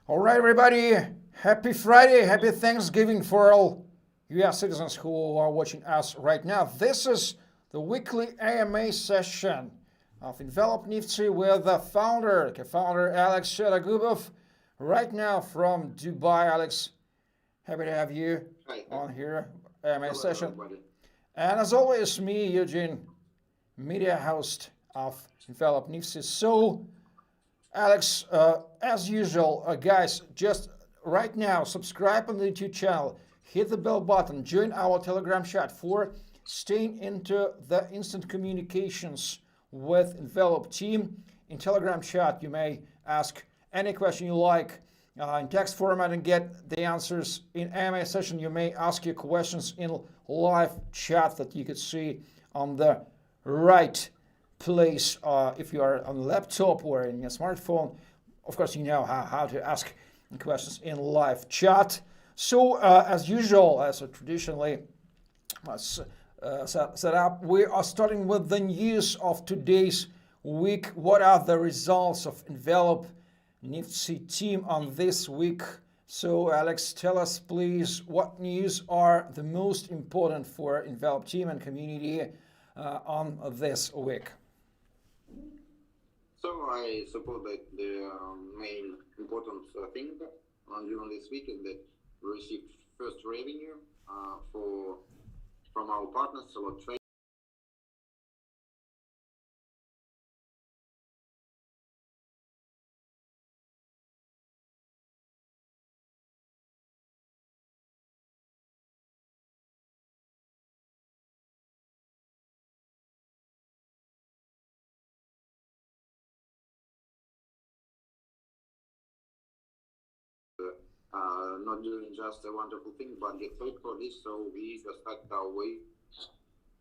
All right, everybody. Happy Friday. Happy Thanksgiving for all US citizens who are watching us right now. This is the weekly AMA session of ENVELOP NIFTSY with the co-founder Alex Shedogubov. Right now from Dubai. Alex, happy to have you on here, AMA session. Everybody. And as always, me, Eugene, media host of ENVELOP NIFTSY. So, Alex, as usual, guys, just right now, subscribe on the YouTube channel, hit the bell button, join our Telegram chat for staying into the instant communications with ENVELOP team. In Telegram chat, you may ask any question you like in text format and get the answers. In AMA session, you may ask your questions in live chat that you could see on the right place if you are on a laptop or in your smartphone. Of course, you know how to ask questions in live chat. So, as usual, as traditionally set up, we are starting with the news of today's week. What are the results of ENVELOP NIFTSY team on this week? So, Alex, tell us, please, what news are the most important for ENVELOP team and community on this week? So I suppose that the main important thing during this week is that we received first revenue from our partners, so trade. Not doing just a wonderful thing, but get paid for this. So we just started our way.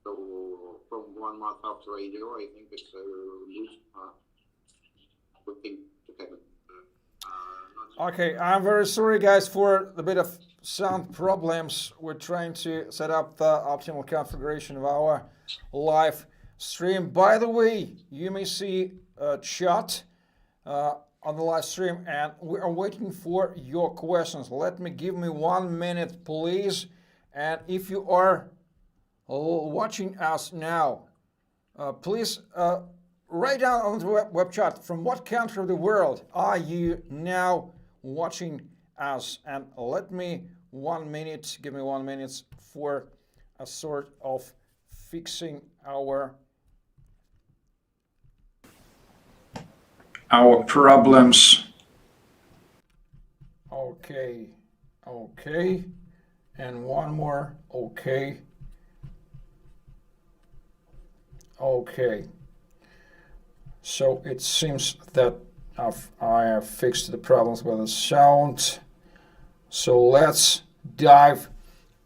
So from 1 month after IDO, I think it's a good thing to happen. Okay, I'm very sorry, guys, for the bit of sound problems. We're trying to set up the optimal configuration of our live stream. By the way, you may see a chat on the live stream, and we are waiting for your questions. Give me 1 minute, please. And if you are watching us now, please write down on the web chat from what country of the world are you now watching us. And give me 1 minute for a sort of fixing our problems. Okay, and one more. Okay. So it seems that I have fixed the problems with the sound. So let's dive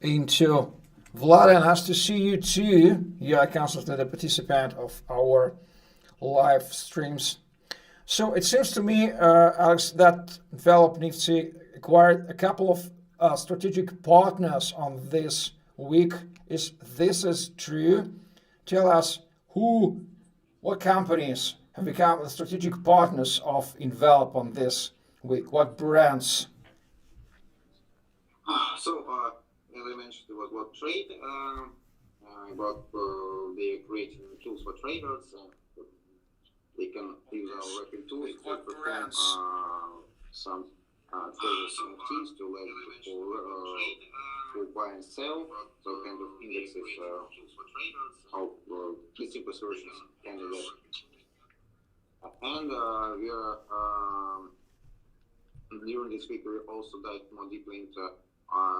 into Vlad. Nice to see you too. You are constantly the participant of our live streams. So it seems to me, Alex, that ENVELOP NIFTSY acquired a couple of strategic partners on this week. Is this true? Tell us what companies have become the strategic partners of ENVELOP on this week? What brands? So, as I mentioned, it was about trade, about they creating tools for traders. They can use our wrapping tools to perform some traders NFTs to leverage for buy and sell. So kind of indexes how the simple solutions can do that. And we are during this week we also dived more deeply into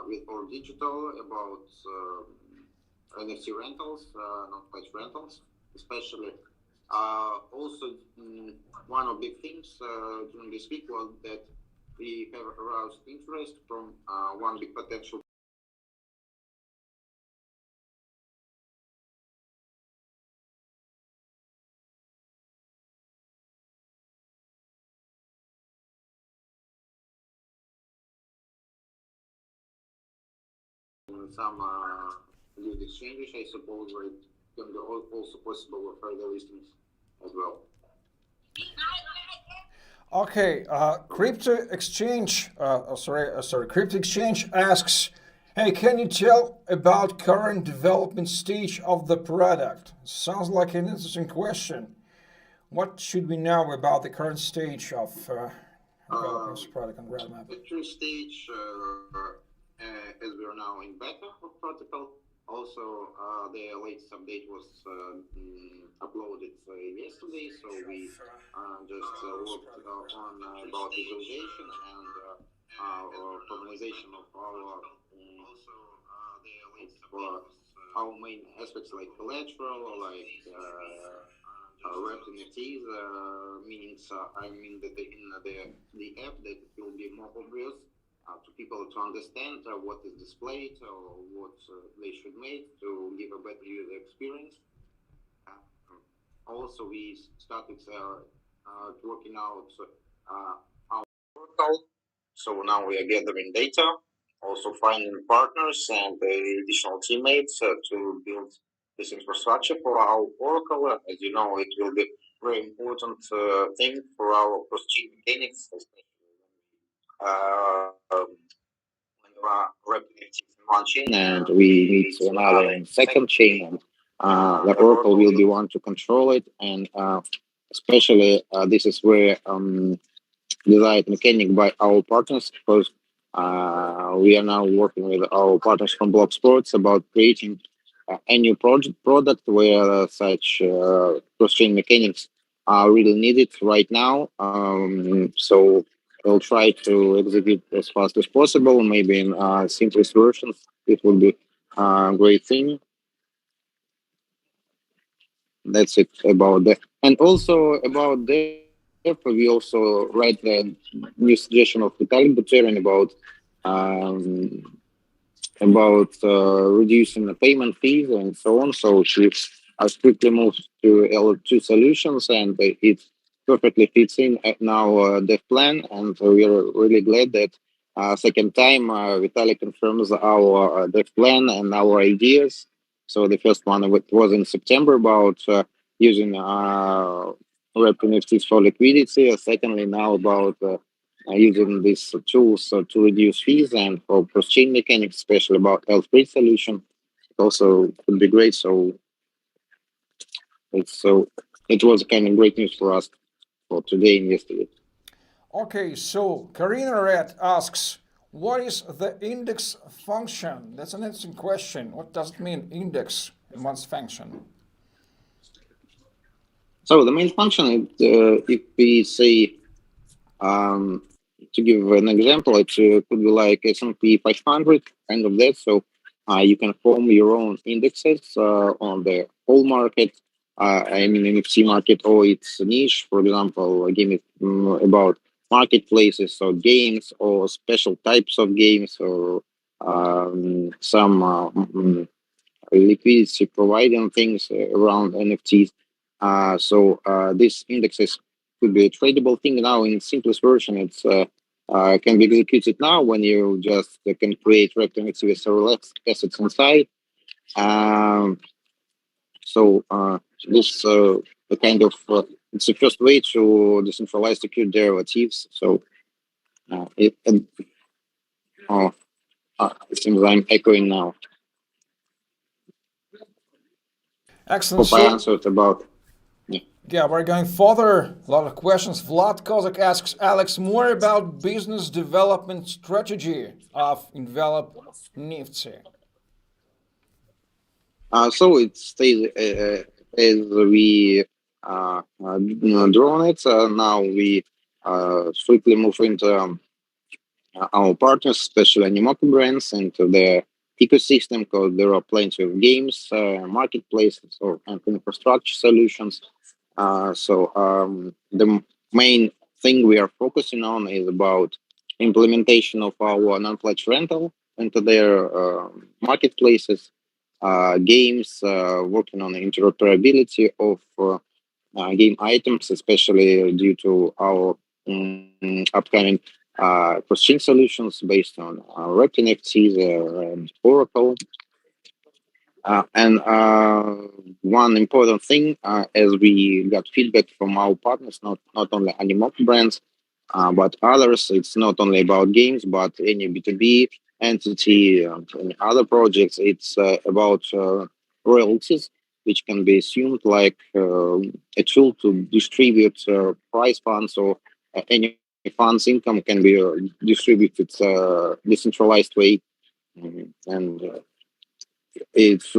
with our digital about NFT rentals, not patch rentals, especially. Also, one of the big things during this week was that we have aroused interest from one big potential some lead exchanges, I suppose, where it can be also possible with further listings as well. Okay, Crypto Exchange asks, hey, can you tell about current development stage of the product? Sounds like an interesting question. What should we know about the current stage of developing this product and roadmap? Actual stage, as we are now in beta of protocol. Also, the latest update was uploaded yesterday, so we just worked on about visualization and formalization of our main aspects like collateral, like wrapped NFTs, meanings. I mean that in the app that it will be more obvious to people to understand what is displayed or what they should make to give a better user experience. Also, we started working out our portal. So now we are gathering data, also finding partners and additional teammates to build this infrastructure for our Oracle. As you know, it will be very important thing for our cross-chain mechanics, especially when there are replicating in one chain and we need another in second chain. And the Oracle will be one to control it, and especially this is where desired mechanic by our partners, because we are now working with our partners from Block Sports about creating a new product where such cross-chain mechanics are really needed right now. So we'll try to execute as fast as possible, maybe in simplest versions. It will be a great thing. That's it about that. And also about that, we also write the new suggestion of Vitaly Buterin about reducing the payment fees and so on. So she has quickly moved to L2 solutions, and it perfectly fits in at now dev plan. And we are really glad that second time Vitaly confirms our dev plan and our ideas. So the first one was in September about using web NFTs for liquidity. Secondly, now about using these tools to reduce fees and for cross-chain mechanics, especially about L3 solution. It also would be great. So it was kind of great news for us for today and yesterday. Okay, so Karina Red asks, what is the index function? That's an interesting question. What does it mean, index, and what's function? So the main function is if we say to give an example, it could be like S&P 500, kind of that. So you can form your own indexes on the whole market, I mean NFC market, or its niche. For example, a game about marketplaces or games or special types of games or some liquidity providing things around NFTs. So these indexes could be a tradable thing now in its simplest version. It's can be executed now when you just can create wrapped NFT with several assets inside. Um, so this the kind of it's the first way to decentralize secure derivatives. So it oh, it seems I'm echoing now. Excellent. Hope I So, answered about. yeah, we're going further. A lot of questions. Vlad Kozak asks Alex more about business development strategy of Envelop NIFTSY. So it stays as we draw on it. Now we strictly move into our partners, especially Animoca brands, into the ecosystem because there are plenty of games, marketplaces, or and infrastructure solutions. So the main thing we are focusing on is about implementation of our non-pledge rental into their marketplaces, games, working on the interoperability of game items, especially due to our upcoming cross-chain solutions based on wrapped NFTs and Oracle. And one important thing, as we got feedback from our partners, not only Animoca brands, But others, it's not only about games, but any B2B entity, any other projects. It's about royalties, which can be assumed like a tool to distribute prize funds or any funds income can be distributed decentralized way. And it's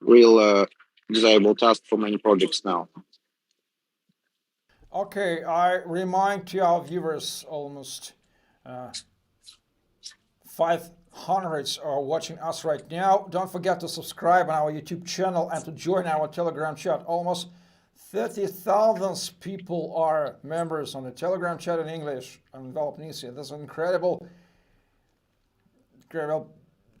real desirable task for many projects now. Okay, I remind to our viewers almost 500 are watching us right now. Don't forget to subscribe on our YouTube channel and to join our Telegram chat. Almost 30,000 people are members on the Telegram chat in English on Envelop NIFTSY. That's an incredible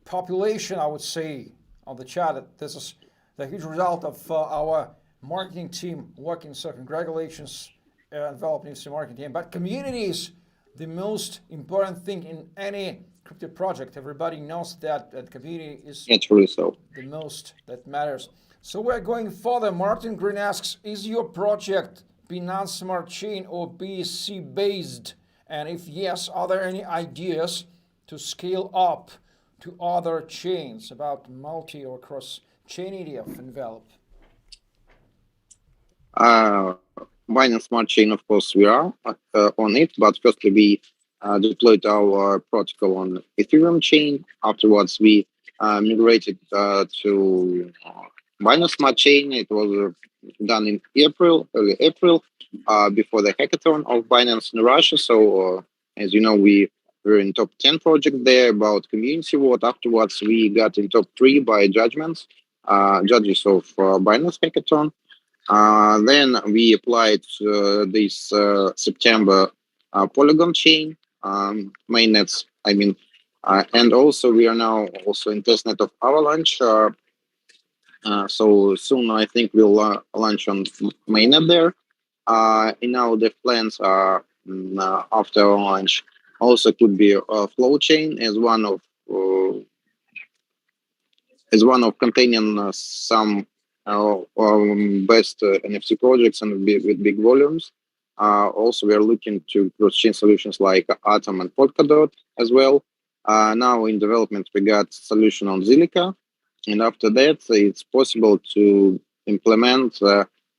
population, I would say, on the chat. This is the huge result of our marketing team working. So congratulations, Envelop NIFTSY marketing team. But community is the most important thing in any crypto project. Everybody knows that community is Truly so. the most that matters. So we're going further. Martin Green asks, is your project Binance Smart Chain or BSC based? And if yes, are there any ideas to scale up to other chains about multi or cross-chainity of Envelop? Binance Smart Chain, of course, we are on it, but firstly, we deployed our protocol on Ethereum chain. Afterwards, we migrated to Binance Smart Chain. It was done in early April, before the hackathon of Binance in Russia. So, as you know, we were in top 10 project there about community vote. Afterwards, we got in top 3 by judges of Binance hackathon. Then we applied this September Polygon chain mainnets. And also we are now also in testnet of Avalanche. So soon I think we'll launch on mainnet there. In our dev plans are after launch also could be a flow chain as one of containing some best NFT projects and with big volumes. Also, we are looking to cross-chain solutions like Atom and Polkadot as well. Now in development, we got solution on Zilliqa, and after that, it's possible to implement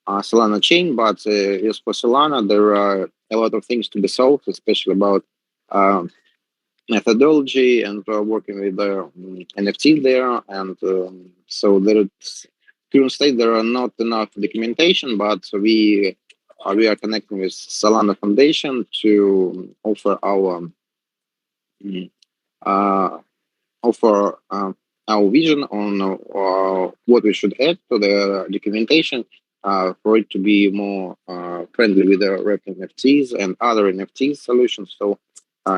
Solana chain. But as for Solana, there are a lot of things to be solved, especially about methodology and working with the NFT there. And so current state there are not enough documentation, but we are connecting with Solana Foundation to offer our vision on what we should add to the documentation for it to be more friendly with the Rep NFTs and other NFT solutions. So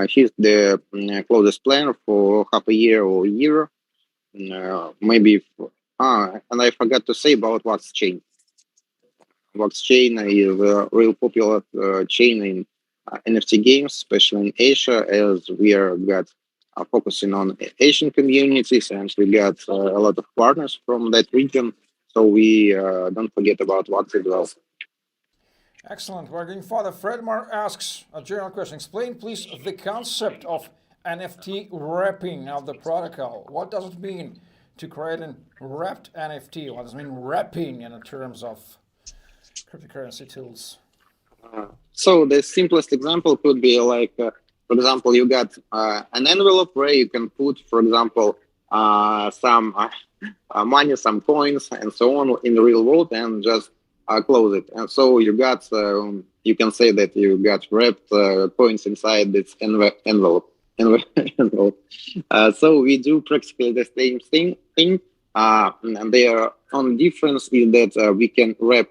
here's the closest plan for half a year or a year, maybe. And I forgot to say about Wax Chain. Wax Chain is a real popular chain in NFT games, especially in Asia, as we are focusing on Asian communities, and we got a lot of partners from that region. So we don't forget about Wax as well. Excellent. We're going further. Fredmar asks a general question. Explain, please, the concept of NFT wrapping of the protocol. What does it mean to create a wrapped NFT? What does it mean wrapping in terms of cryptocurrency tools? So the simplest example could be like, for example, you got an envelope where you can put, for example, some money, some coins, and so on in the real world, and just close it. And so you got, you can say that you got wrapped coins inside this envelope. So we do practically the same thing. And their only difference is that we can wrap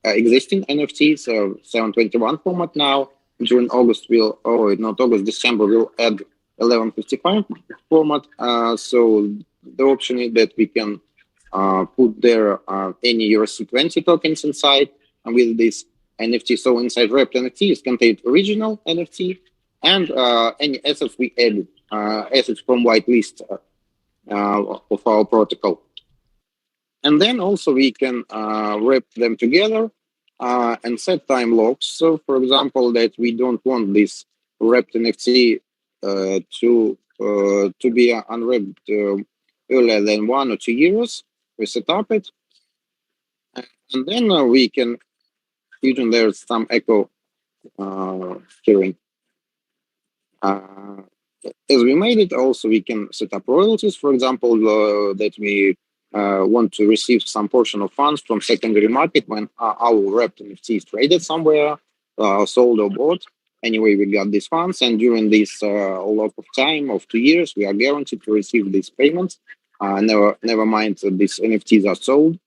existing NFTs, 721 format now. During December, we'll add 1155 format. So the option is that we can put there any ERC20 tokens inside, and with this NFT. So inside wrapped NFT is contained original NFT and any assets we added, assets from whitelist of our protocol. And then also we can wrap them together and set time locks. So, for example, that we don't want this wrapped NFT to be unwrapped earlier than 1 or 2 years. We set up it, and then we can, even there's some echo hearing. Uh, as we made it, also we can set up royalties, for example, that we want to receive some portion of funds from secondary market when our wrapped NFT is traded somewhere, sold or bought. Anyway, we got these funds, and during this lock of time of 2 years, we are guaranteed to receive these payments. Never mind that these NFTs are sold.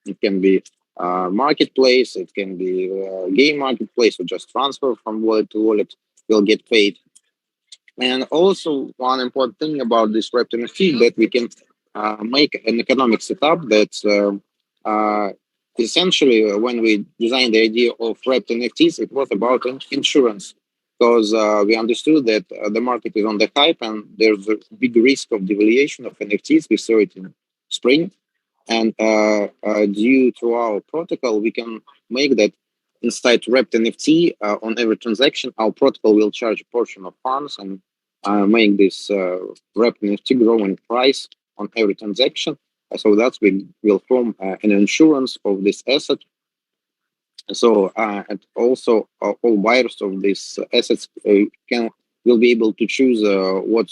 It can be marketplace, it can be game marketplace, or just transfer from wallet to wallet. We'll get paid. And also, one important thing about this wrapped NFT that we can make an economic setup that essentially, when we designed the idea of wrapped NFTs, it was about insurance, because we understood that the market is on the hype and there's a big risk of devaluation of NFTs. We saw it in spring, and due to our protocol, we can make that inside wrapped NFT on every transaction, our protocol will charge a portion of funds and make this wrapped NFT grow in price on every transaction. So that's we will form an insurance of this asset. So and also all buyers of these assets will be able to choose what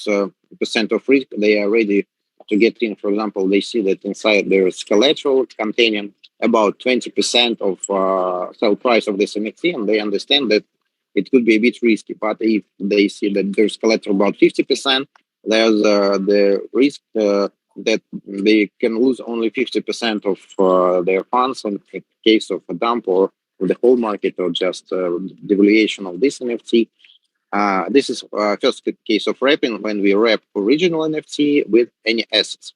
percent of risk they are ready to get in. For example, they see that inside there is collateral containing about 20% of sell price of this NFT, and they understand that it could be a bit risky. But if they see that there's collateral about 50%, there's the risk that they can lose only 50% of their funds in case of a dump or the whole market or just devaluation of this NFT. This is first case of wrapping when we wrap original NFT with any assets.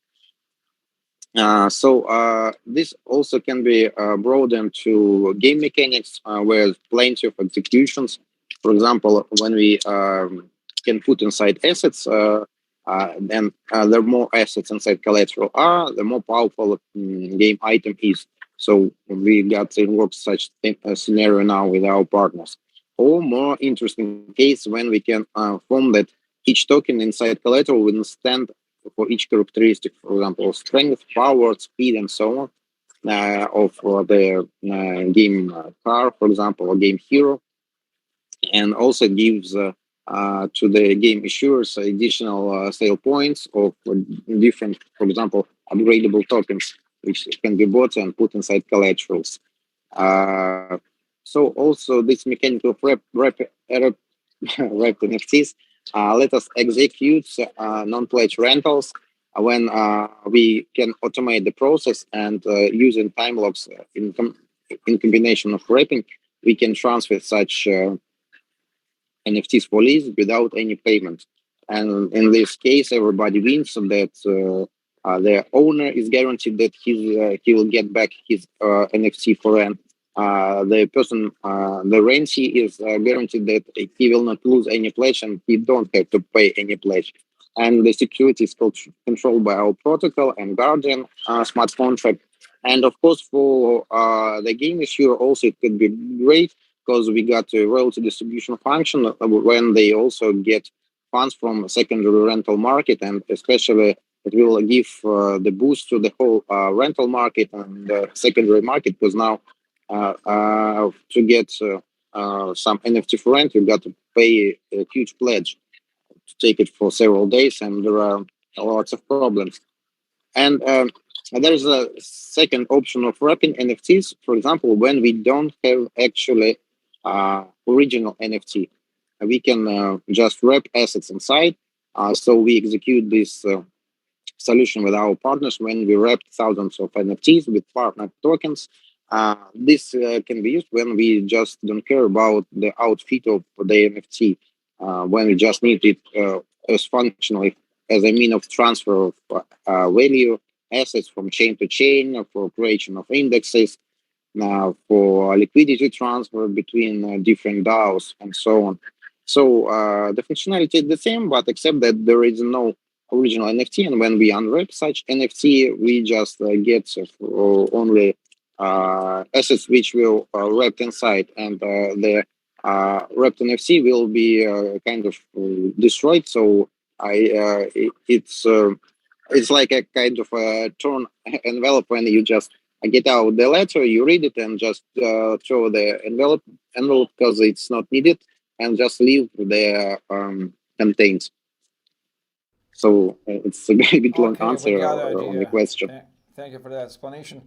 So this also can be broadened to game mechanics, where plenty of executions. For example, when we can put inside assets, then the more assets inside collateral are, the more powerful game item is. So we got to work such scenario now with our partners. Or more interesting case when we can form that each token inside collateral will stand for each characteristic, for example, strength, power, speed, and so on, of the game car, for example, or game hero, and also gives to the game issuers additional sale points of different, for example, upgradable tokens, which can be bought and put inside collaterals. So also this mechanic of wrapped NFTs let us execute non-pledge rentals when we can automate the process, and using time locks in combination of wrapping, we can transfer such NFTs for lease without any payment. And in this case, everybody wins, so that the owner is guaranteed that he will get back his NFT for rent. The person, the rentee, is guaranteed that he will not lose any pledge and he don't have to pay any pledge. And the security is controlled by our protocol and Guardian smart contract. And of course, for the game issuer also, it could be great because we got a royalty distribution function when they also get funds from secondary rental market, and especially it will give the boost to the whole rental market and the secondary market, because now to get some NFT for rent, you got to pay a huge pledge to take it for several days, and there are lots of problems. And there's a second option of wrapping NFTs. For example, when we don't have actually original NFT, we can just wrap assets inside. So we execute this solution with our partners when we wrap thousands of NFTs with partner tokens. This can be used when we just don't care about the outfit of the NFT, when we just need it as functional, as a mean of transfer of value, assets from chain to chain, for creation of indexes, for liquidity transfer between different DAOs, and so on. So the functionality is the same, but except that there is no original NFT, and when we unwrap such NFT, we just get only assets which will wrapped inside, and the wrapped NFC will be kind of destroyed. So it's like a kind of a torn envelope when you just get out the letter, you read it, and just throw the envelope because it's not needed, and just leave the contents. So it's a very bit long Okay, we answer got the on the idea. question. Thank you for that explanation.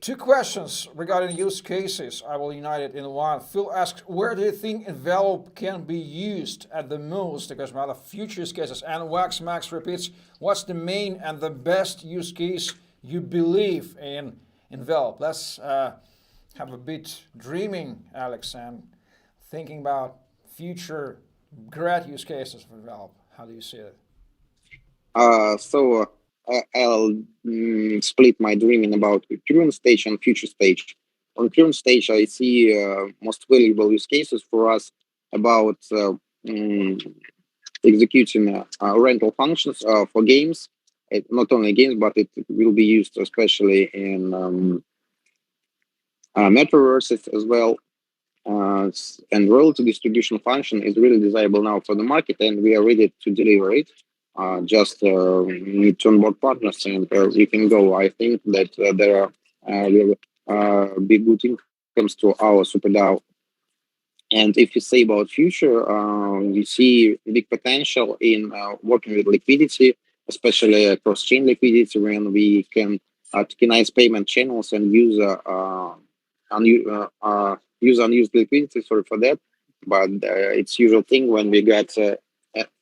Two questions regarding use cases. I will unite it in one. Phil asks, where do you think envelope can be used at the most? Because we have a future use cases. And Wax Max repeats, what's the main and the best use case you believe in envelope? Let's have a bit dreaming, Alex, and thinking about future great use cases for envelope. How do you see it? So I'll split my dreaming about the current stage and future stage. On current stage, I see most valuable use cases for us about executing rental functions for games. Not only games, but it will be used especially in metaverses as well. And royalty distribution function is really desirable now for the market, and we are ready to deliver it. Just need to onboard partners, and we can go. I think that there will be good incomes to our super DAO. And if you say about future, we see big potential in working with liquidity, especially cross-chain liquidity, when we can tokenize payment channels and use unused liquidity. Sorry for that, but it's usual thing when we get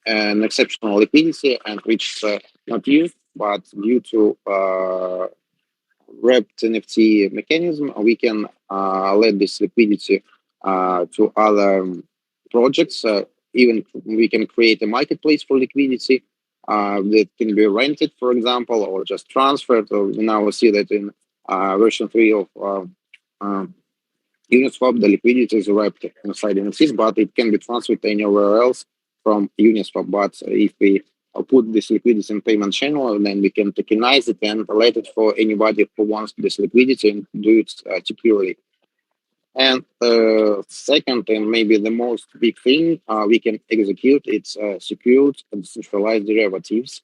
an exceptional liquidity and which not used, but due to wrapped NFT mechanism, we can let this liquidity to other projects. Even we can create a marketplace for liquidity that can be rented, for example, or just transferred. So now we see that in version 3 of Uniswap, the liquidity is wrapped inside NFTs, but it can be transferred anywhere else from Uniswap. But if we put this liquidity in payment channel, then we can tokenize it and let it for anybody who wants this liquidity and do it securely. And second, and maybe the most big thing we can execute, it's secured and decentralized derivatives,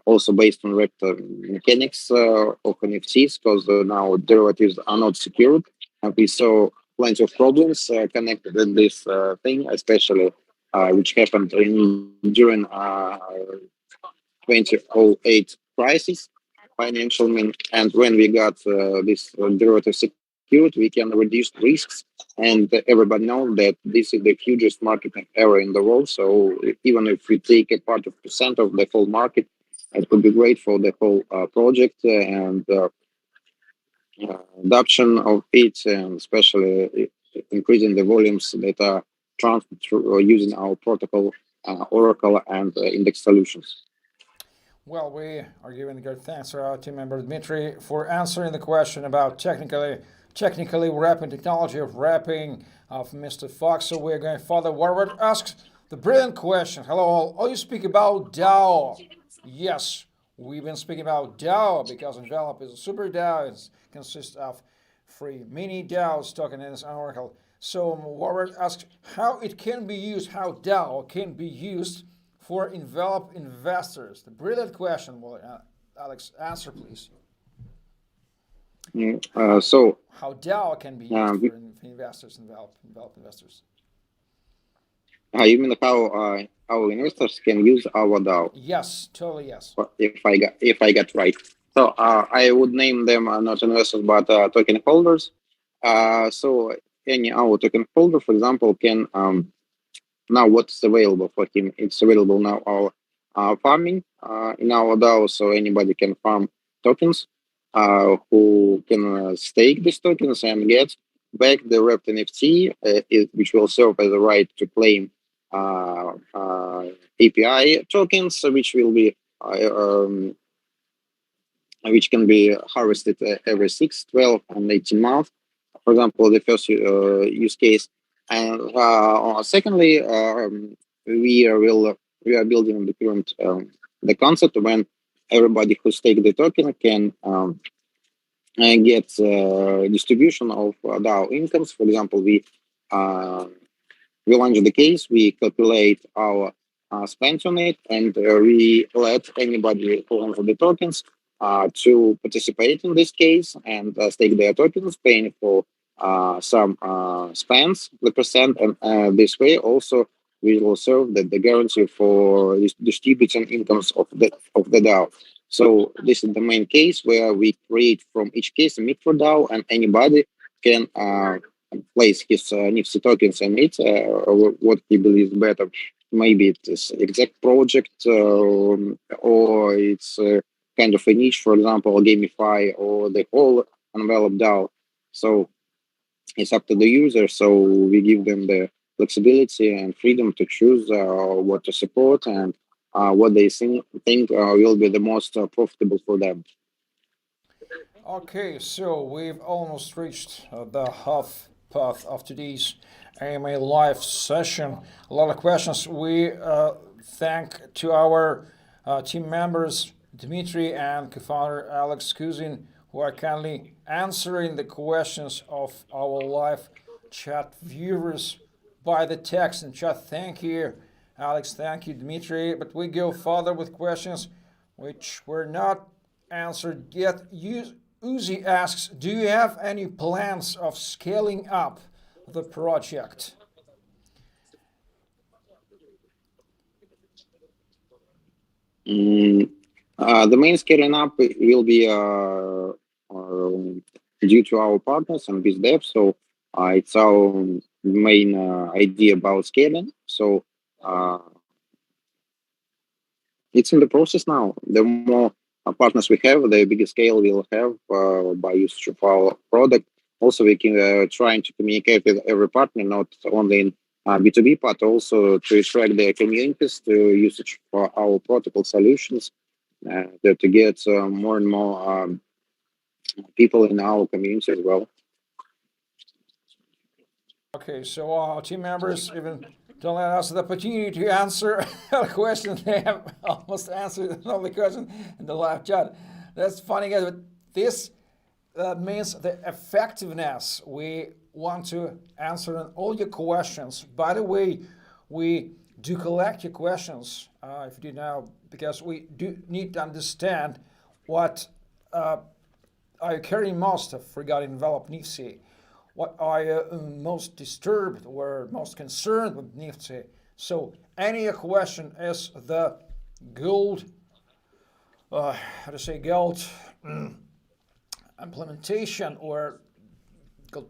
also based on wrapped mechanics of NFTs, because now derivatives are not secured. And we saw plenty of problems connected with this thing, especially which happened during 2008 crisis, financial mean. And when we got this derivative secured, we can reduce risks. And everybody knows that this is the hugest market ever in the world. So even if we take a part of percent of the whole market, it would be great for the whole project and adoption of it, and especially increasing the volumes that are transferred through using our protocol, Oracle, and index solutions. Well, we are giving good thanks to our team member Dmitry for answering the question about technically wrapping technology of wrapping of Mr. Fox. So we're going further. Warward asks the brilliant question. Hello all. Oh, you speak about DAO. Yes, we've been speaking about DAO because Envelop is a super DAO. It consists of free mini DAOs, tokens, and Oracle. So Warward asks how it can be used, how DAO can be used for Envelop investors. The brilliant question. Well, Alex, answer please. So how DAO can be used for investors, Envelop investors. You mean how our investors can use our DAO? Yes, totally yes. If I get right. So I would name them not investors but token holders. So any our token holder, for example, can now what's available for him? It's available now our farming in our DAO, so anybody can farm tokens who can stake these tokens and get back the wrapped NFT, which will serve as a right to claim API tokens, which will be which can be harvested every 6, 12, and 18 months. For example, the first use case. And secondly, we are building the current the concept when everybody who stake the token can gets distribution of DAO incomes. For example, we launch the case, we calculate our spend on it, and we let anybody who owns the tokens to participate in this case and stake their tokens, paying for some spends, the percent, and this way also we will serve the guarantee for distributing incomes of the DAO. So this is the main case where we create from each case a micro DAO, and anybody can place his NIFTSY tokens in it, what he believes better. Maybe it is exact project, or it's kind of a niche, for example, gamify or the whole envelope DAO. So it's up to the user. So we give them the flexibility and freedom to choose what to support and what they think will be the most profitable for them. Okay, so we've almost reached the half path of today's AMA live session. A lot of questions. We thank to our team members, Dmitry and co-founder Alex Kuzin, who are kindly answering the questions of our live chat viewers by the text and chat. Thank you, Alex. Thank you, Dmitry. But we go further with questions which were not answered yet. Uzi asks, do you have any plans of scaling up the project? The main scaling up will be due to our partners and BizDev. So it's our main idea about scaling. So it's in the process now. The more partners we have, the bigger scale we'll have by usage of our product. Also, we can trying to communicate with every partner, not only in B2B, but also to attract their communities to usage for our protocol solutions, to get more and more people in our community as well. Okay, so our team members even don't let us the opportunity to answer a question. They have almost answered all the question in the live chat. That's funny, guys, but this means the effectiveness. We want to answer all your questions. By the way, we do collect your questions, if you do now, because we do need to understand what are you caring most of regarding Envelop NIFTSY. What are you most disturbed or most concerned with NIFTSY? So any question is the gold, gold implementation or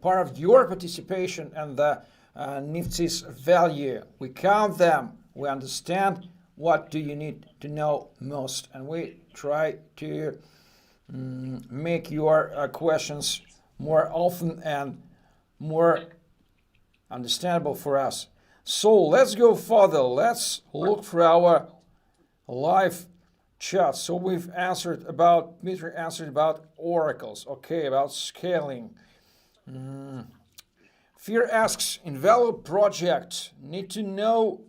part of your participation and the NIFTSY's value. We count them, we understand what do you need to know most, and we try to make your questions more often and more understandable for us. So let's go further. Let's look for our live chat. So we've answered about, Dmitry answered about oracles, okay, about scaling. Fear asks, Envelop project, need to know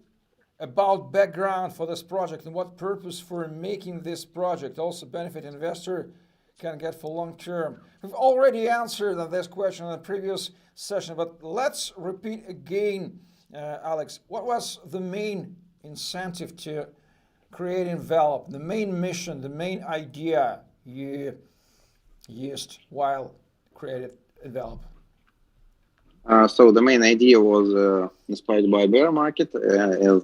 about background for this project and what purpose for making this project, also benefit investor can get for long term. We've already answered this question in the previous session, but let's repeat again, Alex. What was the main incentive to create Envelop, the main mission, the main idea you used while created Envelop? So the main idea was inspired by bear market, as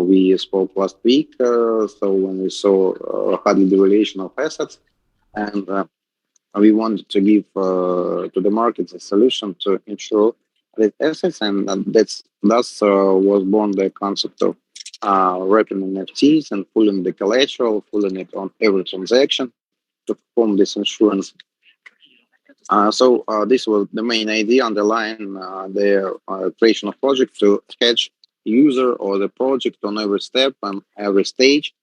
we spoke last week. So when we saw hardly devaluation of assets, and we wanted to give to the market a solution to ensure that assets, and thus was born the concept of wrapping NFTs and pulling the collateral, pulling it on every transaction to perform this insurance. So this was the main idea underlying the creation of project, to hedge user or the project on every step and every stage.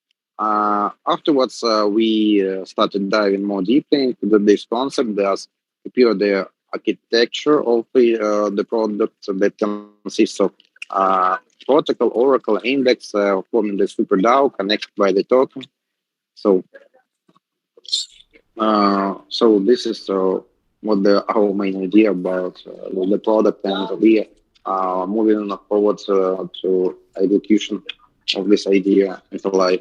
Afterwards, we started diving more deeply into this concept. Thus appeared the architecture of the product that consists of protocol, oracle, index, forming the super DAO connected by the token. So So this is what our main idea about the product, and we are moving forward to execution of this idea into life.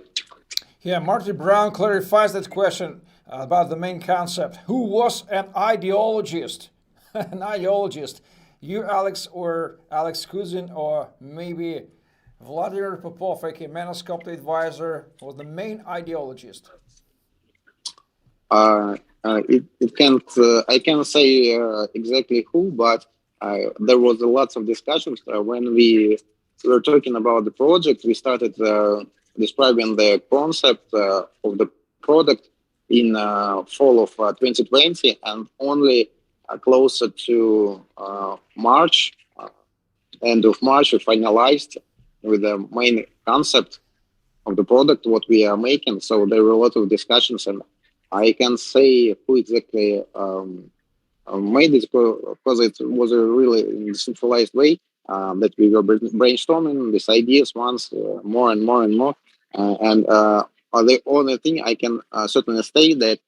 Yeah, Marty Brown clarifies that question about the main concept. Who was an ideologist? An ideologist. You, Alex, or Alex Kuzin, or maybe Vladimir Popov, aka Manoscope advisor, was the main ideologist. It can't. I can't say exactly who, but there was lots of discussions when we were talking about the project. We started describing the concept of the product in fall of 2020, and only closer to March, end of March, we finalized with the main concept of the product what we are making. So there were a lot of discussions, and I can say who exactly made it because it was a really decentralized way that we were brainstorming these ideas once more and more and more. And the only thing I can certainly say that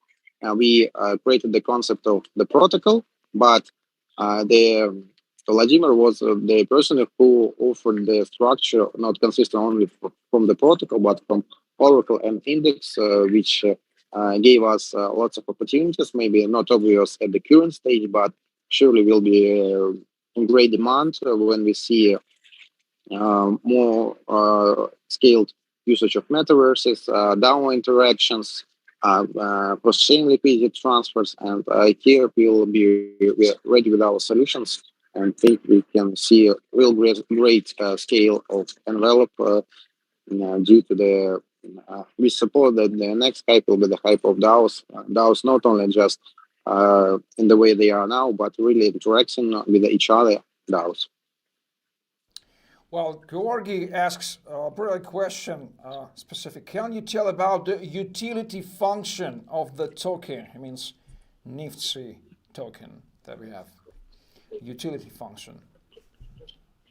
we created the concept of the protocol, but the Vladimir was the person who offered the structure, not consistent only from the protocol, but from Oracle and Index, which gave us lots of opportunities, maybe not obvious at the current stage, but surely will be in great demand when we see more scaled usage of metaverses, DAO interactions, cross-chain liquidity transfers, and here we are ready with our solutions and think we can see a real great scale of envelope due to the we support that the next hype will be the hype of DAOs. DAOs not only just in the way they are now, but really interacting with each other DAOs. Well, Georgi asks a brilliant question specific. Can you tell about the utility function of the token? It means NIFTSY token that we have. Utility function.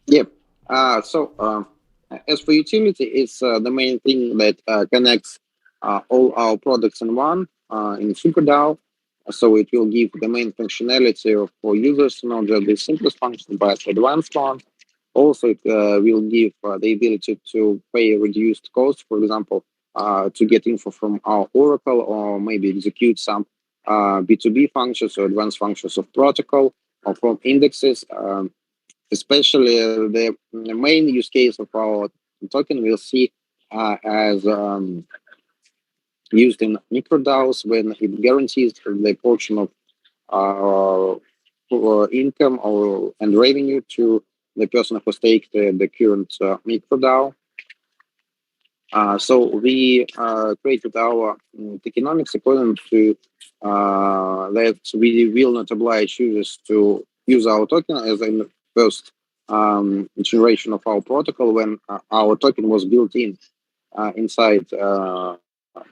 Yep. As for utility, it's the main thing that connects all our products in one in SuperDAO. So it will give the main functionality for users, not just the simplest function, but advanced one. Also, it will give the ability to pay a reduced cost, for example, to get info from our Oracle, or maybe execute some B2B functions or advanced functions of protocol or from indexes. Especially the main use case of our token we'll see as used in microDAOs when it guarantees the portion of income and revenue to the person who staked the current microDAO. So we created our tokenomics according to that we will not oblige users to use our token as in the first generation of our protocol when our token was built inside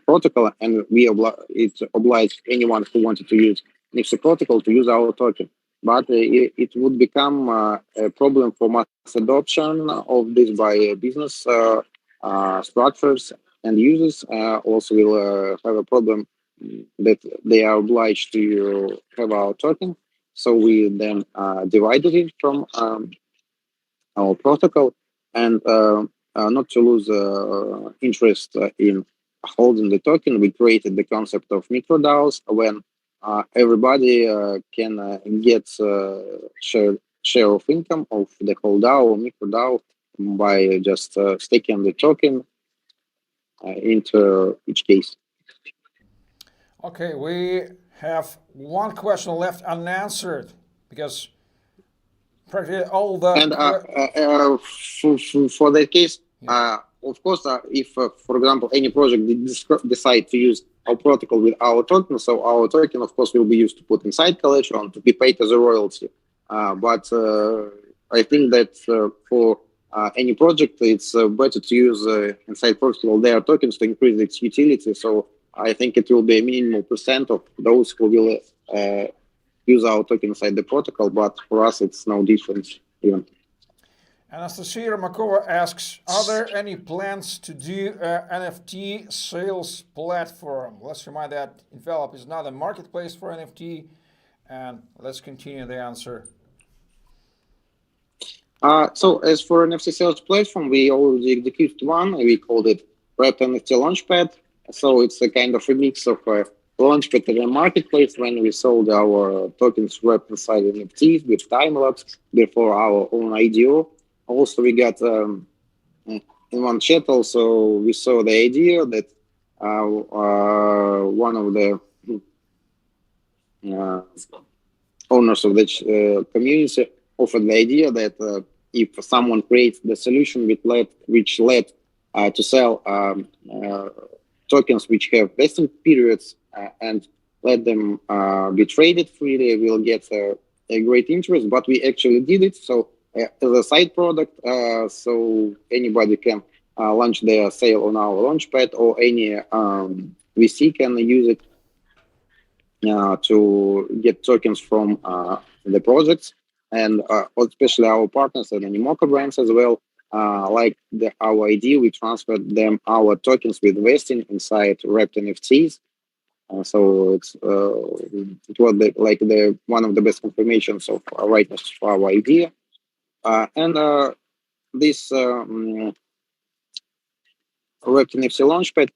protocol, and it obliged anyone who wanted to use NIFTSY protocol to use our token. But it would become a problem for mass adoption of this by business structures, and users also will have a problem that they are obliged to have our token. So we then divided it from our protocol, and not to lose interest in holding the token, we created the concept of microDAOs when everybody can get share of income of the whole DAO or microDAO by just staking the token into each case. Okay, we have one question left unanswered because practically all the... And for that case, of course, if, for example, any project decide to use our protocol with our token, so our token, of course, will be used to put inside collection to be paid as a royalty. But I think that for any project, it's better to use inside protocol their tokens to increase its utility. So I think it will be a minimal % of those who will use our token inside the protocol. But for us, it's no difference even. Anastasia Makova asks, are there any plans to do a NFT sales platform? Let's remind that ENVELOP is not a marketplace for NFT, and let's continue the answer. So as for NFT sales platform, we already executed one. We called it Wrapped NFT Launchpad. So it's a kind of a mix of a launchpad and a marketplace when we sold our tokens wrapped inside NFTs with time lapse before our own IDO. Also, we got in one chat. Also, we saw the idea that one of the owners of the community offered the idea that if someone creates the solution which led to sell tokens which have vesting periods and let them be traded freely, we'll get a great interest. But we actually did it. So as a side product, so anybody can launch their sale on our launchpad, or any VC can use it to get tokens from the projects, and especially our partners and Animoca brands as well. Like our idea, we transferred them our tokens with vesting inside wrapped NFTs. So it was the one of the best confirmations of rightness for our idea. And this wrapped NFT launchpad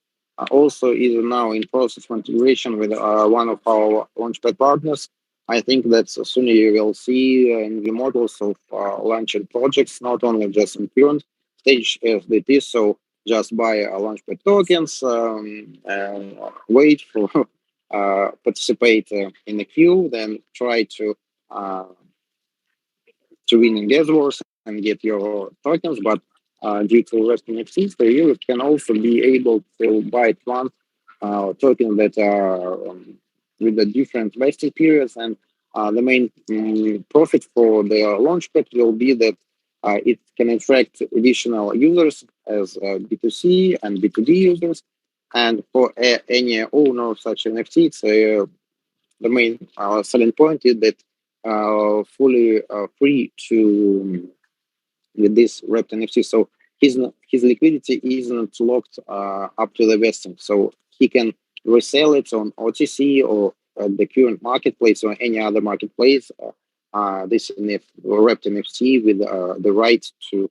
also is now in process of integration with one of our launchpad partners. I think that soon you will see the models of launching projects, not only just in current stage as it is. So just buy launchpad tokens, and wait for participate in the queue, then try to win in gas wars and get your tokens. But due to West NFTs, you can also be able to buy one token that are with the different vesting periods. And the main profit for the launchpad will be that it can attract additional users as B2C and B2B users. And for any owner of such NFT, it's the main selling point is that fully free to with this wrapped NFT. So his liquidity isn't locked up to the vesting. So he can resell it on OTC or the current marketplace or any other marketplace. This wrapped NFT with the right to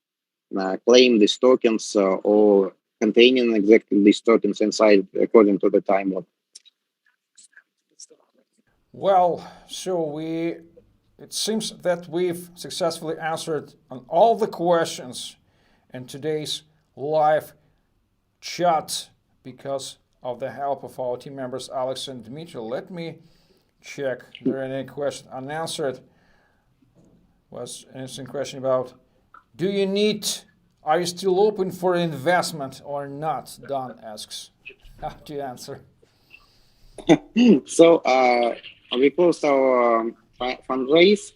claim these tokens or containing exactly these tokens inside according to the time limit. Well, so it seems that we've successfully answered on all the questions in today's live chat because of the help of our team members Alex and Dmitry. Let me check if there are any questions unanswered. Was an interesting question about, are you still open for investment or not? Don asks. How do you answer? So we closed our fundraise,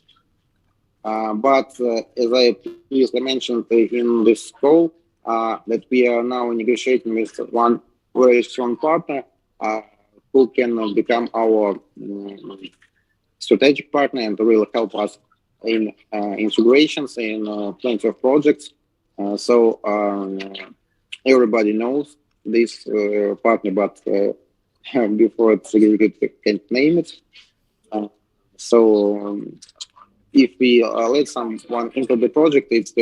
but as I previously mentioned in this call, that we are now negotiating with one very strong partner who can become our strategic partner and will help us in integrations in plenty of projects. So everybody knows this partner, but before it's executed, can't name it. So if we let someone into the project, it's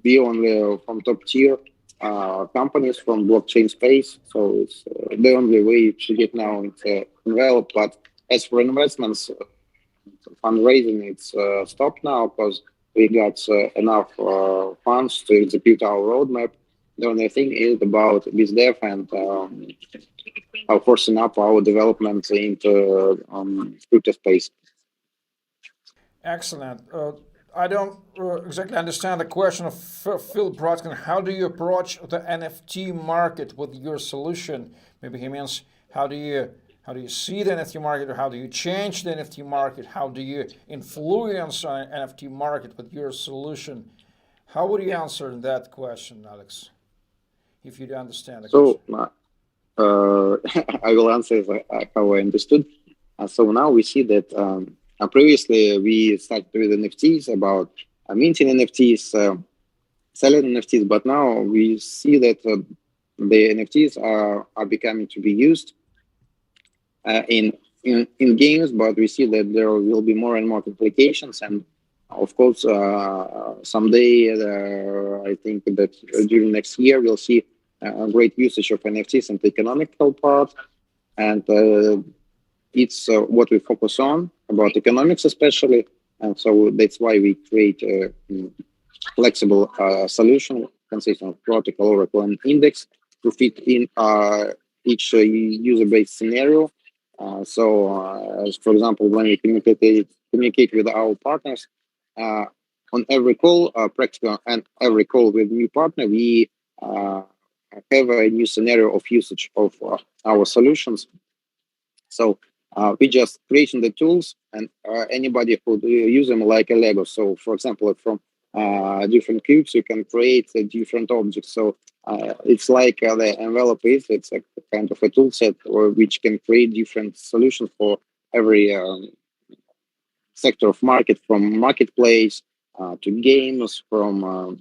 be only from top tier companies from blockchain space. So it's the only way to get now into ENVELOP. But as for investments, fundraising, it's stopped now because we got enough funds to execute our roadmap. The only thing is about BizDev and forcing up our development into crypto space. Excellent. I don't exactly understand the question of Phil Brodskin. How do you approach the NFT market with your solution? Maybe he means how do you see the NFT market, or how do you change the NFT market? How do you influence an NFT market with your solution? How would you answer that question, Alex, if you understand the question? I will answer how I understood. So now we see that previously we started with NFTs about minting NFTs, selling NFTs, but now we see that the NFTs are becoming to be used in games, but we see that there will be more and more applications, and of course, someday I think that during next year we'll see a great usage of NFTs and the economical part, and it's what we focus on about economics especially, and so that's why we create a flexible solution consisting of protocol, oracle, and index to fit in each user-based scenario. As for example, when we communicate with our partners, on every call, practical and every call with new partner, we have a new scenario of usage of our solutions. So we just creating the tools, and anybody who use them like a Lego. So for example, from different cubes, you can create different objects. So it's like the envelope is, it's a kind of a tool set which can create different solutions for every sector of market, from marketplace to games, from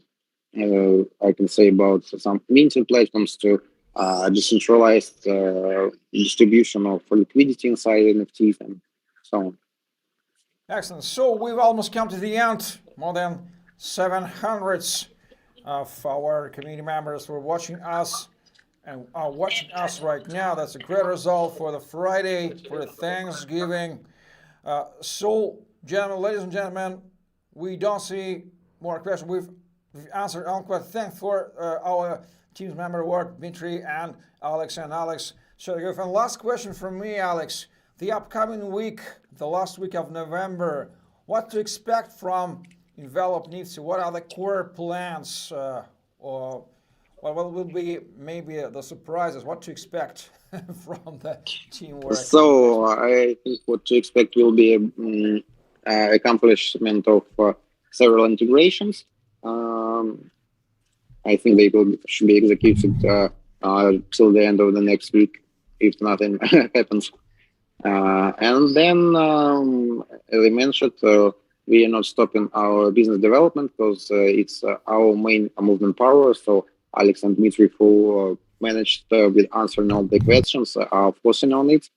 I can say about some minting platforms to decentralized distribution of liquidity inside NFTs and so on. Excellent. So we've almost come to the end. More than 700 of our community members were watching us and are watching us right now. That's a great result for the Friday, for the Thanksgiving. So, gentlemen, ladies and gentlemen, we don't see more questions. We've answered all questions. Thanks for our team's member work, Dmitry and Alex Shedogubov. And last question from me, Alex. The upcoming week, the last week of November, what to expect from ENVELOP NIFTSY? What are the core plans, or what will be maybe the surprises? What to expect from the teamwork? So I think what to expect will be accomplishment of several integrations. I think they should be executed till the end of the next week, if nothing happens. And then, as I mentioned, we are not stopping our business development because it's our main movement power. So Alex and Dmitry, who managed with answering all the questions, are focusing on it.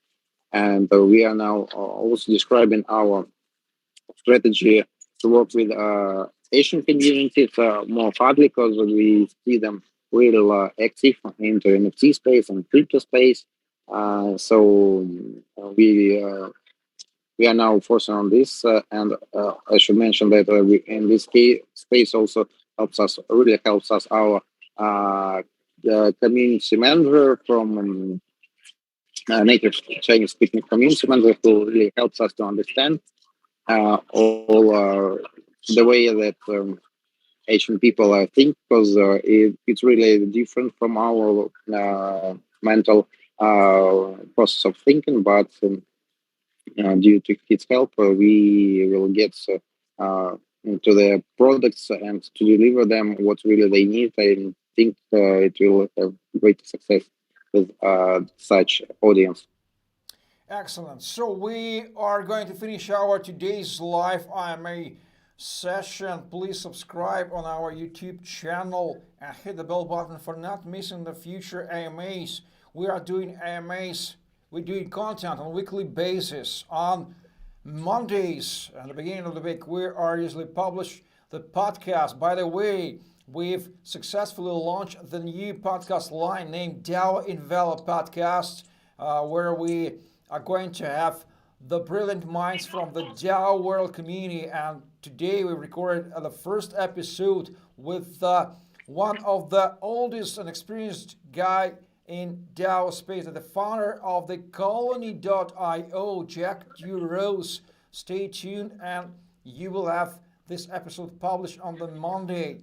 And we are now also describing our strategy to work with Asian communities more broadly, because we see them real active into NFT space and crypto space. So we are now focusing on this, and I should mention that we, in this case, space also really helps us our community manager from native Chinese speaking community manager, who really helps us to understand all the way that Asian people think, because it's really different from our mental process of thinking, but due to his help, we will get to the products and to deliver them what really they need. I think it will have great success with such audience. Excellent. So we are going to finish our today's live IMA session. Please subscribe on our YouTube channel and hit the bell button for not missing the future AMAs. We are doing AMAs. We're doing content on a weekly basis. On Mondays, at the beginning of the week, we are usually publish the podcast. By the way, we've successfully launched the new podcast line named DAO ENVELOP Podcast, where we are going to have the brilliant minds from the DAO world community. And today we recorded the first episode with one of the oldest and experienced guy in DAO space, the founder of the colony.io, Jack Duros. Stay tuned and you will have this episode published on the Monday.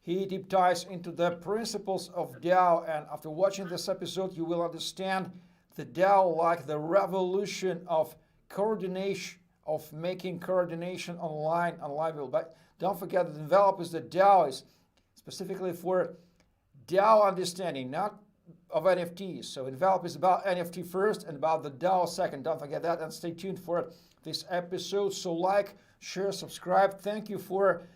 He deep dives into the principles of DAO, and after watching this episode, you will understand the DAO like the revolution of coordination, of making coordination online and live. But don't forget that ENVELOP is the DAO is specifically for DAO understanding, not of NFTs. So ENVELOP is about NFT first and about the DAO second. Don't forget that, and stay tuned for this episode. So like, share, subscribe. Thank you for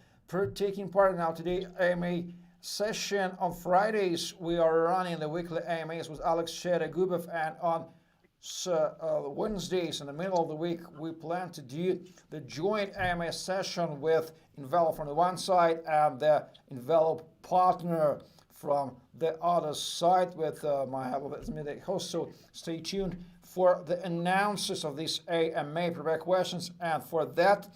taking part in our today AMA session. On Fridays, we are running the weekly AMAs with Alex Shedogubov, and on Wednesdays in the middle of the week, we plan to do the joint AMA session with ENVELOP from the one side and the ENVELOP partner from the other side with my host. So stay tuned for the announcers of this AMA, prepare questions, and for that,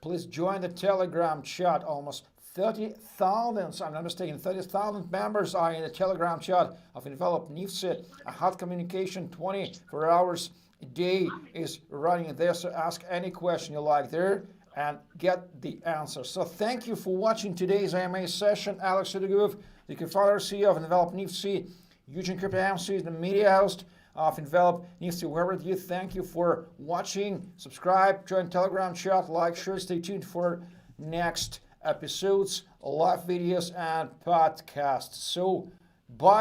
please join the Telegram chat. Almost 30,000, I'm not mistaken, 30,000 members are in the Telegram chat of ENVELOP NIFTSY. A hot communication 24 hours a day is running there, so ask any question you like there and get the answer. So thank you for watching today's AMA session. Alex Shedogubov, the co-founder CEO of ENVELOP NIFTSY. Eugene Crypto is the media host of ENVELOP NIFTSY. Wherever you, thank you for watching. Subscribe, join Telegram chat, like, share, stay tuned for next episodes, live videos, and podcasts. So, bye.